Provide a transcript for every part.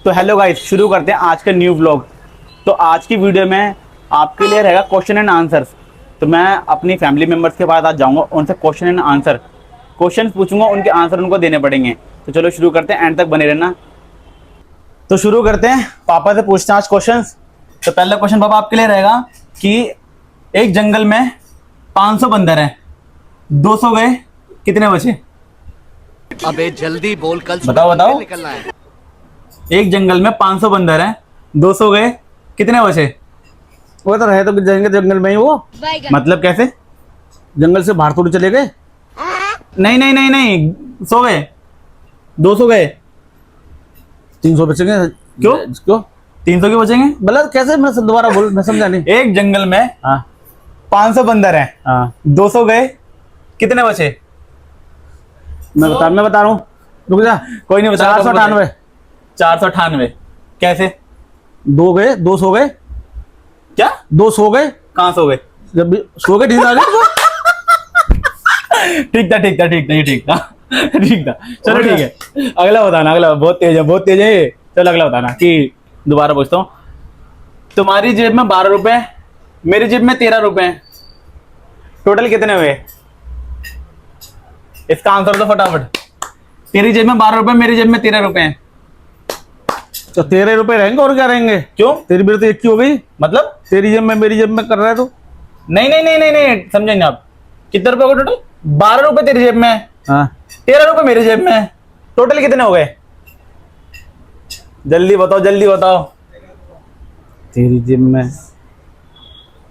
तो hello guys, शुरू करते हैं आज का न्यू व्लॉग। तो आज की वीडियो में आपके लिए रहेगा क्वेश्चन एंड आंसर्स। तो मैं अपनी फैमिली मेम्बर्स के पास आज जाऊंगा, उनसे क्वेश्चन एंड आंसर क्वेश्चन पूछूंगा, उनके आंसर उनको देने पड़ेंगे। तो चलो शुरू करते हैं, एंड तक बने रहना। तो शुरू करते हैं, पापा से पूछते हैं आज क्वेश्चन। तो पहला क्वेश्चन पापा आपके लिए रहेगा कि एक जंगल में 500 बंदर हैं, 200 गए, कितने बचे? अबे जल्दी बोल, कल बताओ निकलना है। एक जंगल में 500 बंदर हैं, 200 गए, कितने बचे? वो तो रहे तो जाएंगे जंगल में ही। वो मतलब कैसे? जंगल से बाहर थोड़ी चले गए। नहीं नहीं नहीं नहीं, 100 गए, 200 गए, 300 बचेंगे। क्यों? 300 क्यों बचेंगे? मतलब कैसे? मैं दोबारा बोल, मैं समझा नहीं। एक जंगल में हाँ 500 बंदर हैं, हाँ 200 गए, कितने बचे? मैं बता रहा हूँ, रुक जा। कोई नहीं बता। 498। 498 कैसे? 2 गए, 200 गए, क्या 200 गए। कहाँ सो गए? जब भी सो गए, नींद आ गई। ठीक था चलो ठीक है, अगला बताना। अगला बहुत तेज है। चलो अगला बताना कि दोबारा पूछता हूँ। तुम्हारी जेब में 12 रुपए, मेरी जेब में 13 रुपए हैं, टोटल कितने हुए? इसका आंसर दो फटाफट। तेरी जेब में 12 रुपए, मेरी जेब में 13 रुपए हैं, तो 13 रुपए रहेंगे और क्या रहेंगे? क्यों? तेरी भी तो एक की हो गई। मतलब तेरी जेब में मेरी जेब में कर रहा है तो। नहीं नहीं नहीं नहीं नहीं, समझेंगे आप। कितने रुपए हो गए टोटल? 12 रुपए तेरी जेब में, हाँ 13 रुपए मेरी जेब में, टोटल कितने हो गए? जल्दी बताओ। तेरी जेब में,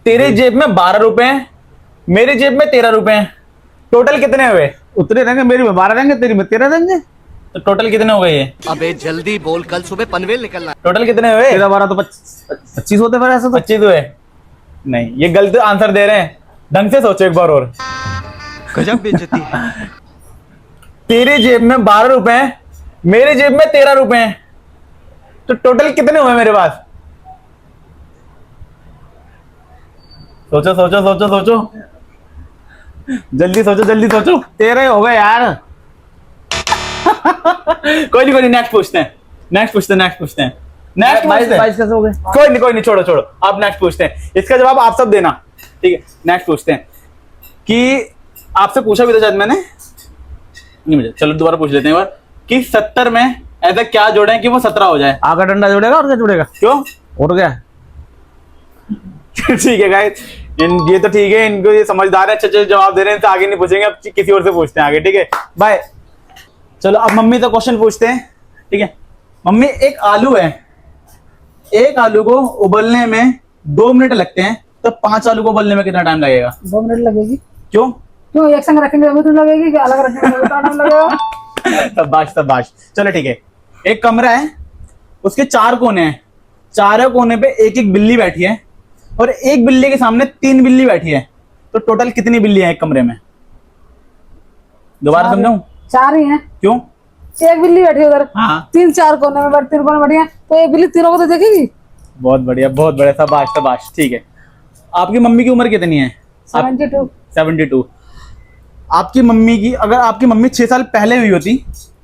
तेरी जेब में 12 रुपए, मेरी जेब में 13 रुपए, टोटल कितने हुए? उतने रहेंगे। मेरी में 12 रहेंगे, तेरी में 13 रहेंगे। तो टोटल कितने हो गए ये? अबे जल्दी बोल, कल सुबह पनवेल निकलना है। टोटल कितने हुए? 13 12 तो 25 होते फिर ऐसे तो। 25 हुए। नहीं, ये गलत आंसर दे रहे हैं, ढंग से सोचो एक बार और। गजब बेइज्जती है। तेरी जेब में 12 रुपए, मेरी जेब में 13 रुपए, तो टोटल कितने हुए मेरे पास? सोचो जल्दी सोचो। 13 हो गए यार। कोई नहीं, नेक्स्ट पूछते हैं। नेक्स्ट पूछते हैं। 22 कैसे हो गए? कोई नहीं, छोड़ो। आप नेक्स्ट पूछते हैं, इसका जवाब आप सब देना, ठीक है? नेक्स्ट पूछते हैं कि आपसे पूछा भी था शायद मैंने, नहीं मुझे, चलो दोबारा पूछ लेते हैं एक बार कि 70 में ऐसा क्या जोड़ें कि वो 17 हो जाए? आगा डंडा जोड़ेगा और क्या जोड़ेगा? क्यों? उठ गया। ठीक है गाइस, ये तो ठीक है, इनको ये समझदार है, अच्छे जवाब दे रहे हैं, तो आगे नहीं पूछेंगे, अब किसी और से पूछते हैं आगे, ठीक है? बाय। चलो अब मम्मी तो क्वेश्चन पूछते हैं, ठीक है? मम्मी, एक आलू है, एक आलू को उबलने में 2 मिनट लगते हैं, तो 5 आलू को उबलने में कितना टाइम लगेगा? 2 मिनट लगेगी। क्यों? एक संग रखेंगे तो लगेगी कि अलग रखेंगे तो टाइम लगेगा? शाबाश। चलो ठीक है, एक कमरा है, उसके 4 कोने हैं, चारों कोने पे एक एक बिल्ली बैठी है, और एक बिल्ली के सामने 3 बिल्ली बैठी है, तो टोटल कितनी बिल्ली है एक कमरे में? दोबारा समझाऊं? 4 ही हैं। क्यों? एक बिल्ली बैठी है उधर, हाँ 3-4 कोने में बैठी, 3 कोने बैठी है, तो एक बिल्ली तीनों को तो देखेगी। बहुत बढ़िया, शाबाश। ठीक है, आपकी मम्मी की उम्र कितनी है? 72। 72। आपकी मम्मी की, अगर आपकी मम्मी 6 साल पहले हुई होती,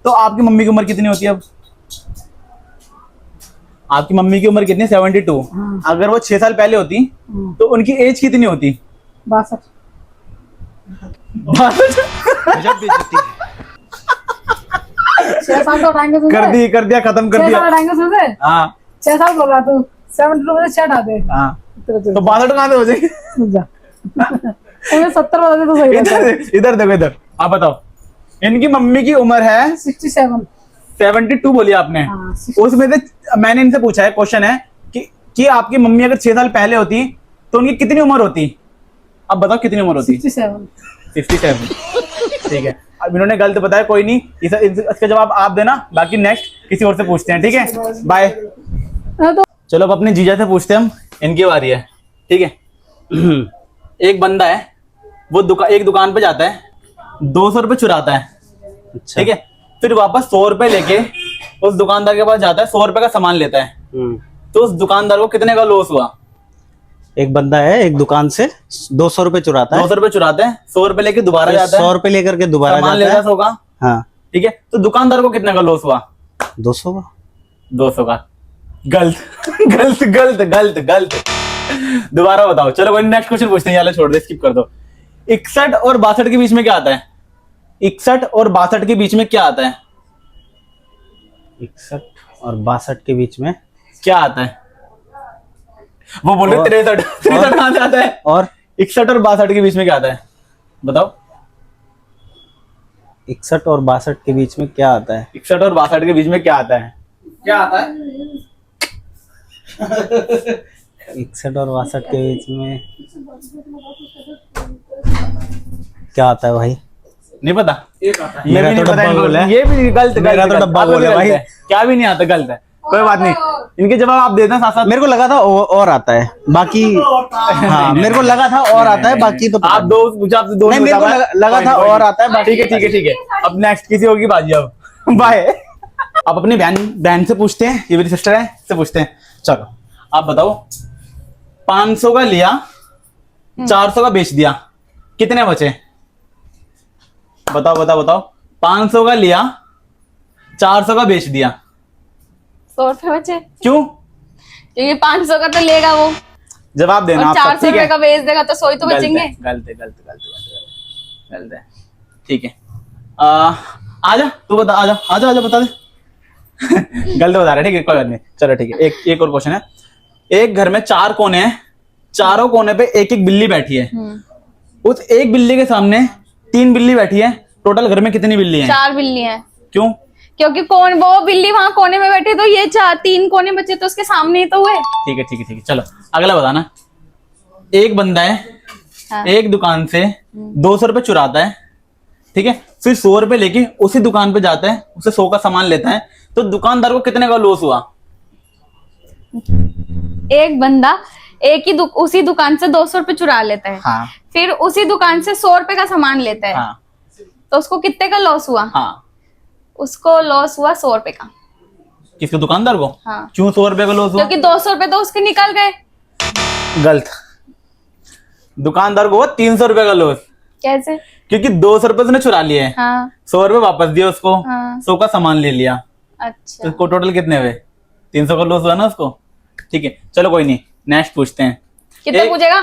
तो आपकी मम्मी की उम्र कितनी होती है अब? आपकी मम्मी की उम्र कितनी? 72। अगर वो 6 साल पहले होती, तो उनकी एज कितनी होती? 62। गजब बेइज्जती है। 6 साल तो उठाएंगे तुझे। कर दिया, खत्म कर 6 दिया। साल उठाएंगे तुझे। हाँ 6 साल बोल रहा तू, 72 में से 6 हटा दे। हाँ, तो तो 62 कहाँ से हो जाएगी? जा। तुम्हें 70 बता दे तो सही रहता है। इधर देखो, इधर आप बताओ। इनकी मम्मी की उम्र है 67। 72 बोली आपने। हाँ, उसमें से मैंने इनसे पूछा है, क्वेश्चन है कि आपकी मम्मी अगर 6 साल पहले होती, तो उनकी कितनी उम्र होती? अब बताओ कितनी उम्र होती? 67। ठीक है, अब इन्होंने गलत बताया, कोई नहीं, इसका जवाब आप देना, बाकी नेक्स्ट किसी और से पूछते हैं, ठीक है? बाय। तो चलो अब अपने जीजा से पूछते हैं हम, इनकी बारी है, ठीक है? एक बंदा है, वो एक दुकान पे जाता है, 200 रुपए चुराता है, ठीक है? फिर वापस 100 रुपए लेके उस दुकानदार के पास जाता है, 100 रुपए का सामान लेता है, तो उस दुकानदार को कितने का लॉस हुआ? एक बंदा है, एक दुकान से 200 रुपए चुराता है। 200 रुपए चुराते हैं, 100 रुपए लेके दोबारा जाता है, 100 रुपए लेकर के दोबारा सामान जाता लेता है। है 100 का, हाँ ठीक है? तो दुकानदार को कितने का लॉस हुआ? 200 का। 200 का। गलत गलत गलत गलत गलत। दोबारा बताओ। चलो कोई नेक्स्ट क्वेश्चन पूछते हैं, यार छोड़ दे, स्किप कर दो। 61 और 62 के बीच में क्या आता है? 61 और 62 के बीच में क्या आता है? 61 और 62 के बीच में क्या आता है? वो बोल रहे 63 63 कहां से आता है? और 61 और 62 के बीच में क्या आता है? बताओ। 61 और 62 के बीच में क्या आता है? 61 और 62 के बीच में क्या आता है? क्या आता है? 61 और 62 के बीच में क्या आता है भाई? नहीं पता? ये मेरा भी तो नहीं पता डब्बा इनको। गोल है। ये भी गलत मेरा तो गलत, डब्बा आपको गोल है भी भाई। गलत है। क्या भी नहीं आता, गलत है। कोई बात नहीं, इनके जवाब आप देते हैं साथ साथ। मेरे को लगा था और आता है बाकी। हाँ मेरे को लगा था और आता है बाकी तो आप दो पूछा, आपसे दो नहीं, मेरे को लगा था और आता है बाकी। ठीक है ठीक है ठीक है। अब नेक्स्ट किसी होगी बाजी अब। बाय। आप अपनी बहन से पूछते हैं, ये मेरी सिस्टर है, से पूछते हैं। चलो आप बताओ, 500 का लिया, 400 का बेच दिया, कितने बचे? बताओ बताओ बताओ। 500 का लिया, 400 का बेच दिया, 100 रुपए बचे, क्यों? क्योंकि 500 का तो लेगा वो जवाब देना और आप सब, 400 ठीक रुपए है? का बेच देगा तो 100 ही तो गलत बचेंगे। है, गलत है, गलत है, गलत है, गलत है, गलत है। ठीक है, आजा तू बता, आजा आजा आजा बता दे। गलत बता रहा है, ठीक है कोई बात नहीं। चलो ठीक है, एक और क्वेश्चन है। एक घर में 4 कोने हैं, चारों कोने पे एक एक बिल्ली बैठी है। उस एक बिल्ली के सामने 3 बिल्ली बैठी है। टोटल घर में कितनी बिल्ली हैं? 4 बिल्ली हैं, क्यों? क्योंकि कौन वो बिल्ली वहां कोने में बैठी, तो ये 3 कोने बचे तो उसके सामने ही तो हुए। ठीक है ठीक है ठीक है। चलो अगला बताना। एक बंदा है, हाँ। एक दुकान से 200 रुपए चुराता है, ठीक है, फिर 100 रुपए लेके उसी दुकान पे जाता है, उसे 100 का सामान लेता है, तो दुकानदार को कितने का लॉस हुआ? एक बंदा उसी दुकान से 200 रुपए चुरा लेता है, हाँ फिर उसी दुकान से 100 रुपए का सामान लेता है, हाँ तो उसको कितने का लॉस हुआ? हाँ। उसको लॉस हुआ 100 रुपए का। किसको? दुकानदार को? हाँ, क्यों 100 रुपए का लॉस हुआ? क्योंकि 200 रुपए तो उसके निकल गए। गलत। दुकानदार को हुआ 300 रुपए का लॉस, कैसे? क्योंकि 200 रुपए उसने चुरा लिए, हाँ 100 रुपए वापस दिए उसको, हाँ। 100 का सामान ले लिया, तो अच्छा, उसको टोटल कितने हुए? 300 का लॉस हुआ ना उसको। ठीक है चलो कोई नहीं, नेक्स्ट पूछते हैं। कितना एक- पूछेगा?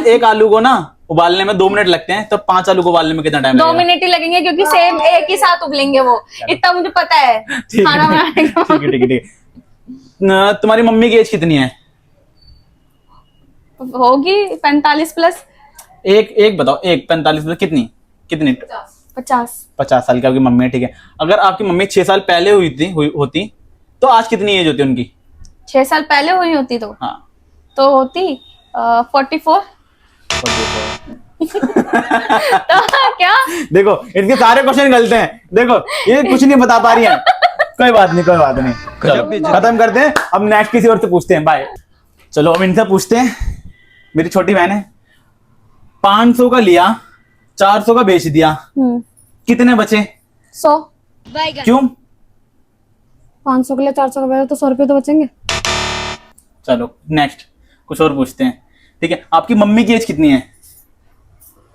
एक आलू को ना उबालने में 2 मिनट लगते हैं, तो 5 आलू को उबालने में कितना टाइम 2 लगेगा? मिनट ही लगेंगे, क्योंकि सेम एक ही साथ उबलेंगे वो, इतना मुझे पता है ठीक खाना है बनाने का। ठीक है ठीक है ठीक है। तुम्हारी मम्मी की एज कितनी है? होगी 45 प्लस। एक बताओ, एक 45 में कितनी कितनी? 50। 50 साल की आपकी मम्मी है, ठीक है। अगर आपकी मम्मी 6 साल पहले होती तो आज कितनी एज होती उनकी? 6 साल पहले हुई होती हाँ तो होती 44। तो क्या? देखो इनके सारे क्वेश्चन गलत हैं, देखो ये कुछ नहीं बता पा रही है। कोई बात नहीं कोई बात नहीं, चलो खत्म करते हैं। अब नेक्स्ट किसी और से पूछते हैं। बाय। चलो अब इनसे पूछते हैं, मेरी छोटी बहन है। 500 का लिया, 400 का बेच दिया, कितने बचे? 100। क्यों? 500 के लिए 400 का बेचो तो 100 रुपए तो बचेंगे। चलो नेक्स्ट कुछ और पूछते हैं, ठीक है। आपकी मम्मी की एज कितनी है?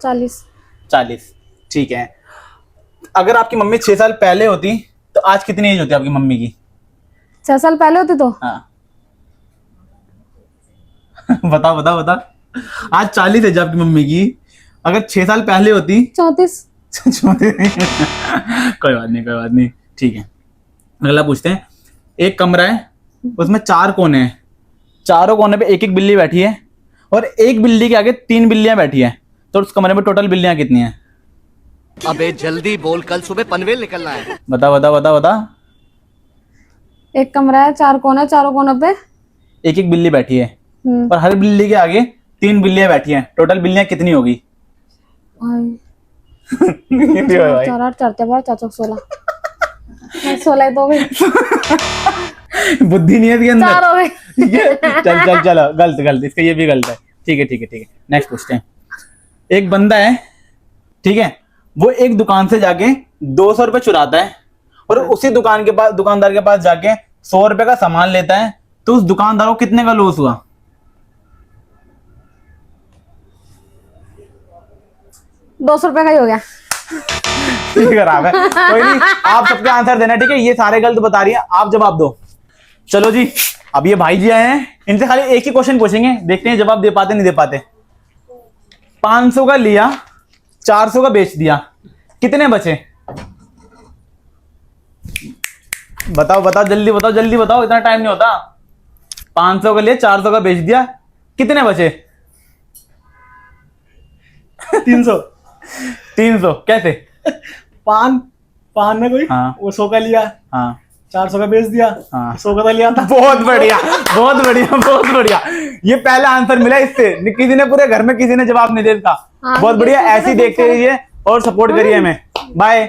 40। 40, ठीक है। अगर आपकी मम्मी 6 साल पहले होती तो आज कितनी एज होती आपकी मम्मी की? 6 साल पहले होती तो हाँ। बताओ बताओ बताओ। आज 40 है आपकी मम्मी की, अगर 6 साल पहले होती 34। कोई बात नहीं कोई बात नहीं, ठीक है। अगला पूछते हैं। एक कमरा है, उसमें 4 कोने हैं, चारों कोने पे एक एक बिल्ली बैठी है, और एक बिल्ली के आगे 3 बिल्लियां बैठी हैं, तो उस कमरे में टोटल बिल्लियां कितनी हैं? अबे जल्दी बोल, कल सुबह पनवेल निकलना है। बताओ बताओ बताओ बताओ। एक कमरा है, 4 कोने, चारों कोनों पे एक एक बिल्ली बैठी है, और हर बिल्ली के आगे 3 बिल्लियां बैठी हैं, टोटल बिल्लियां कितनी होगी? 4 8 4 4 4 16 16 तो हो गई, बुद्धि नहीं है इसके अंदर। 4 हो गई। ठीक है चल चल चलो, गलत गलत, इसका ये भी गलत है। ठीक है ठीक है ठीक है, नेक्स्ट पूछते हैं। एक बंदा है, ठीक है, वो एक दुकान से जाके 200 रुपए चुराता है, और उसी दुकानदार के पास जाके 100 रुपए का सामान लेता है, तो उस दुकानदार को कितने का लॉस हुआ? 200 रुपए का ही हो गया। ठीक है, खराब है, कोई नहीं, आप सबके आंसर देना, ठीक है। ये सारे गलत बता रही है, आप जवाब दो। चलो जी, अब ये भाई जी आए हैं, इनसे खाली एक ही क्वेश्चन पूछेंगे, देखते हैं जवाब दे पाते नहीं दे पाते। 500 का लिया, 400 का बेच दिया, कितने बचे? बताओ बताओ, जल्दी बताओ, जल्दी बताओ, इतना टाइम नहीं होता। 500 का लिया, 400 का बेच दिया, कितने बचे? 300। 300 कैसे? पान पान में कोई हाँ। वो 100 का लिया, हाँ 400 का बेच दिया, हाँ। 100 का तो लिया था। बहुत बढ़िया, बहुत बढ़िया, बहुत बढ़िया। ये पहला आंसर मिला इससे, किसी ने पूरे घर में किसी ने जवाब नहीं दिया था। हाँ, बहुत बढ़िया, देखते ऐसे ही देखते रहिए और सपोर्ट करिए हमें। बाय।